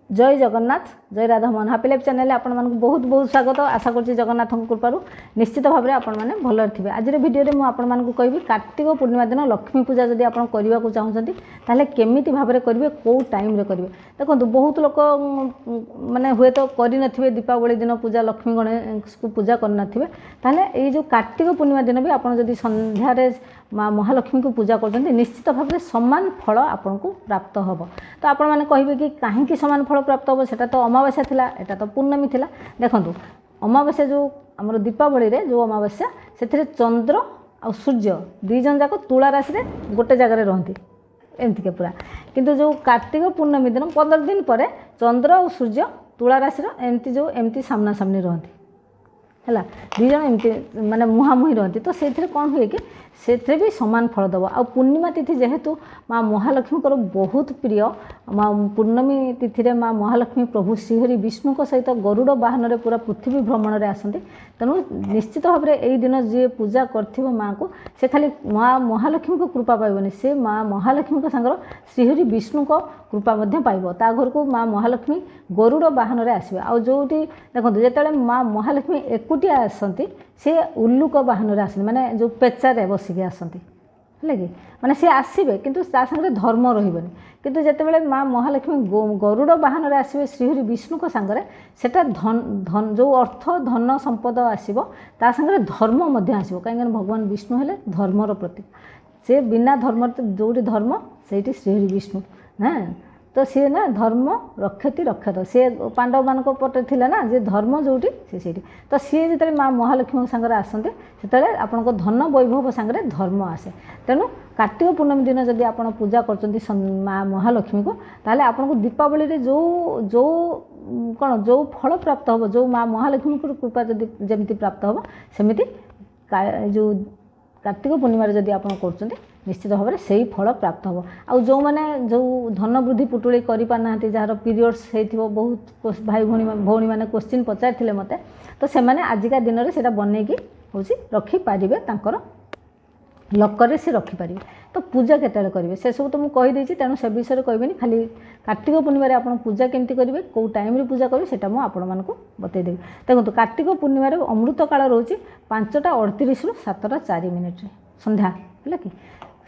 जय जगन्नाथ जय Radha Mohan happy life channel आपण मानक बहुत बहुत स्वागत आशा करछि जगन्नाथ कृपारू निश्चित भाव में आपण मैंने भल थे। आज भिडियो में मुझे कहबी कार्तिक पूर्णिमा दिन लक्ष्मी पूजा जब आप करने को चाहते ताहले केमिति भाव में करेंगे कौ टाइम करेंगे। देखो बहुत लोक माने हुए तो कर दीपावली दिन पूजा लक्ष्मी गणेश को पूजा करना ताहले ये जो कार्तिक पूर्णिमा दिन भी आप सन्धार माँ महालक्ष्मी को पूजा कर निश्चित भाव में सामान फल आपन को प्राप्त हम। तो आपण मैंने कहे कि कहीं सामान फल प्राप्त हम सेटा तो अमावास्या थिला एटा तो पूर्णमी थिला। देखो अमावास्या जो आम दीपावली रे जो अमावास्या से चंद्र आ सूर्य दुई जन जाक तुला राशि रे गोटे जगार रहती एमती के पूरा। किंतु जो कार्तिक पूर्णमी दिन 15 दिन पर चंद्र और सूर्य तुला राशि एमती जो एमती सामना सामनी रहती है दुई जन एमती माने मुहांमुही रहती। तो से कौन हुए कि से भी सामान फल दब। आ पूर्णिमा तिथि जेहेतु माँ महालक्ष्मी को बहुत प्रिय माँ पूर्णमी तिथि माँ महालक्ष्मी प्रभु श्रीहरि विष्णु सहित गरुड़ वाहन में पूरा पृथ्वी भ्रमण में आसती। तेणु निश्चित भाव में यही दिन जी पूजा कर माँ को से खाली माँ महालक्ष्मी को कृपा पाइबनी से माँ महालक्ष्मी को सांगर श्रीहरि विष्णु को कृपा पाइब। ता घर को माँ महालक्ष्मी गरुड़ वाहन में आसवे। आ जो देखो जो माँ महालक्ष्मी एकुटिया आसती से उल्लुक वाहन में आसती माने जो पेचारे बसिक आसती है कि माने सी आसवे किंतु सागर धर्म रही किंतु जितेबाला माँ महालक्ष्मी गरुड़ वाहन में आसवे श्रीहरि विष्णु को सांगरे सेटा धन जो अर्थ धन संपद आसो ता सांगरे धर्म आसो कहीं भगवान विष्णु हेले धर्मर प्रतीक से बिना धर्म जो धर्म से श्रीहरि विष्णु ना। तो सी ना धर्म रक्षति रक्षत सी पांडव मान पटे थिला ना जे धर्म जोटी से तो सी जो माँ महालक्ष्मी सांगे आसते से आपण धन वैभव सांगे धर्म आसे। तेणु कार्तिक पूर्णमी दिन जब आप पूजा कर माँ महालक्ष्मी को ताहले आपन को दीपावली रे जो जो कौन जो फल प्राप्त हम जो माँ महालक्ष्मी को कृपा जमी प्राप्त हम सेमती जो कार्तिक पूर्णिमा जब आप कर निश्चित भाव में से फल प्राप्त हम। आउ जो मैंने जो धन वृद्धि पुटुड़ी करना जार पीरियड्स हो बहुत भाई भौणी मैंने क्वेश्चन पचारि मत तो से आजिका दिन में से बनईकि हूँ रखिपारे तांकर लकर से रखिपारे। तो पूजा केतले करेंगे से सब तो मुझे कहीदे तेणु से विषय कहबी खाली कार्तिक पूर्णिमा आप पूजा केमती करेंगे कौ टाइम पूजा करेंगे से मुझे बतईदेवी। देखो कार्तिक पूर्णिमा अमृत काल रोचे 5:38 ରୁ 7:04 संध्या है कि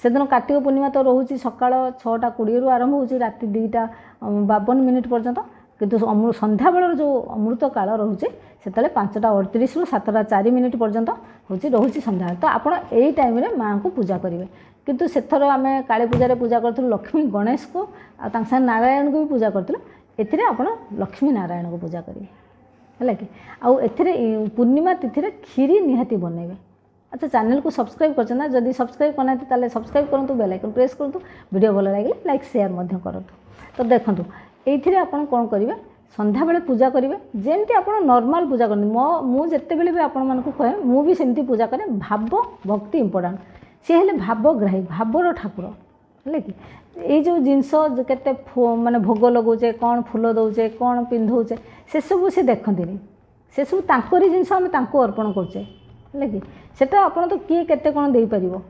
सेदिन कार्तिक पूर्णिमा तो रोचे सकाळ 6:20 आरंभ हो राति 2:52 पर्यंत किंतु संध्या बेलर जो अमृत काल रोचे से 5:38 ରୁ 7:04 पर्यंत हूँ रोचे संध्या। तो आप यही टाइम माँ को पूजा करेंगे। किंतु सेथर आम काली पूजा पूजा करूँ लक्ष्मी गणेश को आ नारायण को भी पूजा करूँ एथिरे आप लक्ष्मी नारायण को पूजा करेंगे है कि आउ एथिरे पूर्णिमा तिथि खीरी निहाती बनइबे। अच्छा चैनल को सब्सक्राइब करना जदि सब्सक्राइब करना ताले सब्सक्राइब करूँ बेल आइकन प्रेस करूँ वीडियो भल लगे लाइक शेयर करूँ। तो देखो ये आपन कौन करेंगे संध्या बेले पूजा करेंगे जमती आप नॉर्मल पूजा करते मुझे भी आपण मानक कहे मुझे सेमती पूजा करे भाव भक्ति इंपोर्टाट सी हेल्ले भावग्राही भावर ठाकुर है कि ये जो जिनस केते माने भोग लगौचे कौन फूल दौचे कौन पिंधौचे से सब से देखती से सब तांकरी जिनस आम अर्पण करचे है कि सेटा आपन तो किए केते कौन दे पारिबो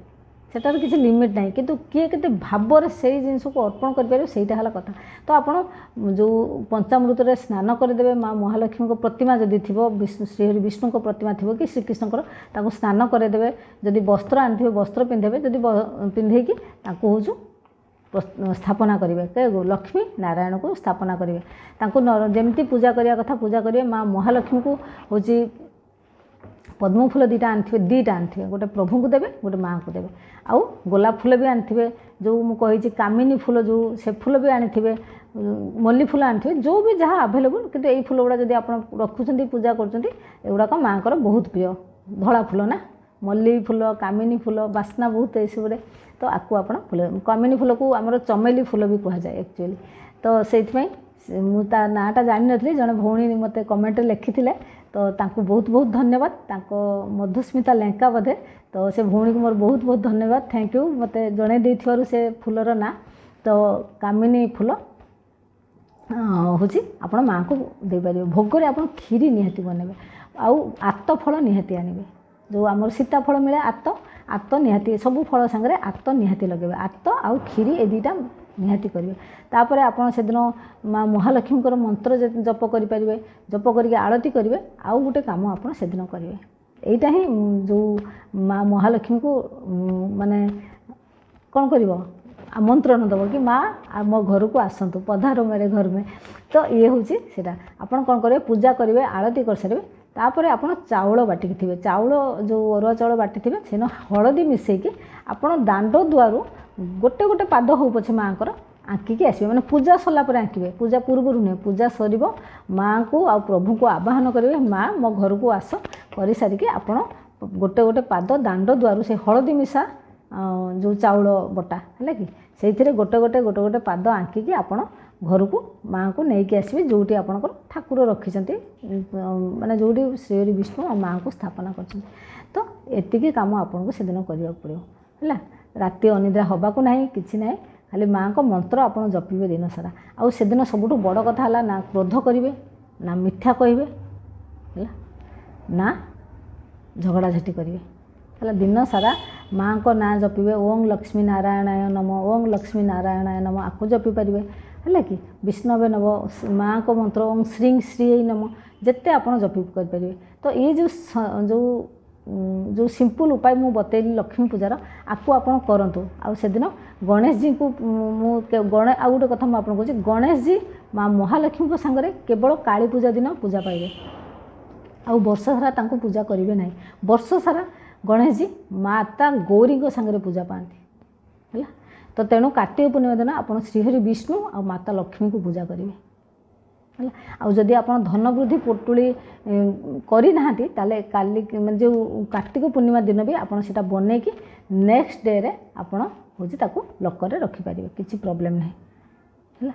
सेटार किसी लिमिट ना किंतु किए केते भाव से जिनस को अर्पण कर सहीटा है कथा। तो आप जो पंचामृत रे स्नान करदे माँ महालक्ष्मी को प्रतिमा जदि थी श्रीहरि विष्णु को प्रतिमा थी कि श्रीकृष्ण स्नान करदे जदि वस्त्र आनी वस्त्र पिंधे जदि पिंधेकी हूँ स्थापना करेंगे लक्ष्मी नारायण को स्थापना करेंगे जमती पूजा करने कथा पूजा करेंगे। माँ महालक्ष्मी को हूँ पद्म फूल दुईटा आनी गोटे प्रभु को देवे गोटे माँ को देवे आउ गोलाप फूल भी आनी जो मुझे कामिनी फूल जो से फूल भी आनी मल्ली फूल आनी जो भी जहाँ आभेलेबल किंतु यही फूल गुड़ा जब आप रखुच्च पूजा करुँच माँ को बहुत प्रिय धला फूल ना मल्ली फूल कामिनी फूल बास्ना बहुत ये तो आपको आप फूल कामिनी फूल को आमर चमेली फूल भी कहुए एक्चुअली। तो से मुझा नाटा जानी नी जड़े भौणी मत कमेंट लिखी तो तांको बहुत बहुत धन्यवाद तांको मधुस्मिता लेंका बोधे तो से भौणी को मोर बहुत बहुत धन्यवाद थैंक यू मत जड़े देथिबारु से फूलर ना। तो कामिनी फूल हूँ आपण माँ को दे पारे भोग आप खीरी निहाती बनइबे आउ आत फल निहाती आनिबे जो आमर सीताफल मिले आत निहाती सब फल सांगे आत निहाती लगे आत आउ खीरी ए दुईटा निहाती करेंगे। तापर आप सेदिन माँ महालक्ष्मी मंत्र जप करेंगे, जप करके आरती करेंगे, आउ गोटे कम आप सेदिन करेंगे। यहीटा ही जो माँ महालक्ष्मी को माने कौन कर आमंत्रण दब कि माँ आम घर को आसतु, पधारो मेरे घर में। तो ये हूँ सीटा आपड़ कौन करेंगे, पूजा करेंगे, आरती कर सारे तापर आप चाउल बाटिक थे, चाउल जो अरुआ चाउल बाटी थे से हलदी मिसेकी आपड़ दांड दुआर गोटे गोटे पाद हो पछे माँ को आंकिकी आसवे, मैंने पूजा सरलापर आंकवे, पूजा पूर्व नुहे, पूजा सर माँ को आ प्रभु को आवाहन करेंगे, माँ मो घर को आस कर सारिकी आप गोटे गोटे पाद दांड दुआर से हलदी मिसा जो चाउल बटा है कि से गोटे गोटे गोटे गोटे पाद आंकिकी आपण घर को माँ को लेकिन आसवे, जोटी आपंकर ठाकुर रखिंट माने जोटी श्री विष्णु और माँ को स्थापना कर। तो एतिकी काम आपन को सेदिन करने पड़ो है। राति अनिद्रा हवा को ना कि ना, खाली माँ को मंत्र आप जपिबे दिन सारा। आउ सेदिन सबुठ बड़ कथा है ना क्रोध करेंगे, ना मिथ्या कहे है, ना झगड़ाझाटी करेंगे है। दिन सारा माँ को ना जपिबे, ओं लक्ष्मी नारायणाय नम, ओं लक्ष्मी नारायणाय नम आपको जपी पारे है कि विष्णवे नव माँ को मंत्र ओं श्री श्री नम जिते आप जपी करेंगे। तो ये जो जो जो सिंपल उपाय मु बतैली लक्ष्मी पूजार आपको आप करूँ। आ सेदिन गणेश जी को गणे आ गोटे कथा मुझे कहूँ, गणेश जी माँ महालक्ष्मी सांगे केवल काली पूजा दिन पूजा पाइबे, आ वर्ष सारा तांको पूजा करेंगे ना। वर्ष सारा गणेश जी माता गौरी सांगे पूजा पाती है। तो तेणु कार्तिक पूर्णिमा दिन आप श्रीहरि विष्णु और माता लक्ष्मी को पूजा करेंगे है। आउ जदि आप धन वृद्धि पोटुली करना ताले काली जो कार्तिक पूर्णिमा दिन भी आप बनई कि नेक्स्ट डे रे आप हूँ लकर रखिपारे, किसी प्रोब्लेम ना है।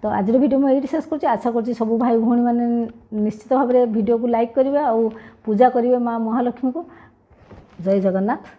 तो आज वीडियो मुझे शेष कर आशा कर सब भाई भौणी मैंने निश्चित भाव में वीडियो को लाइक करेंगे और पूजा करेंगे माँ महालक्ष्मी को। जय जगन्नाथ।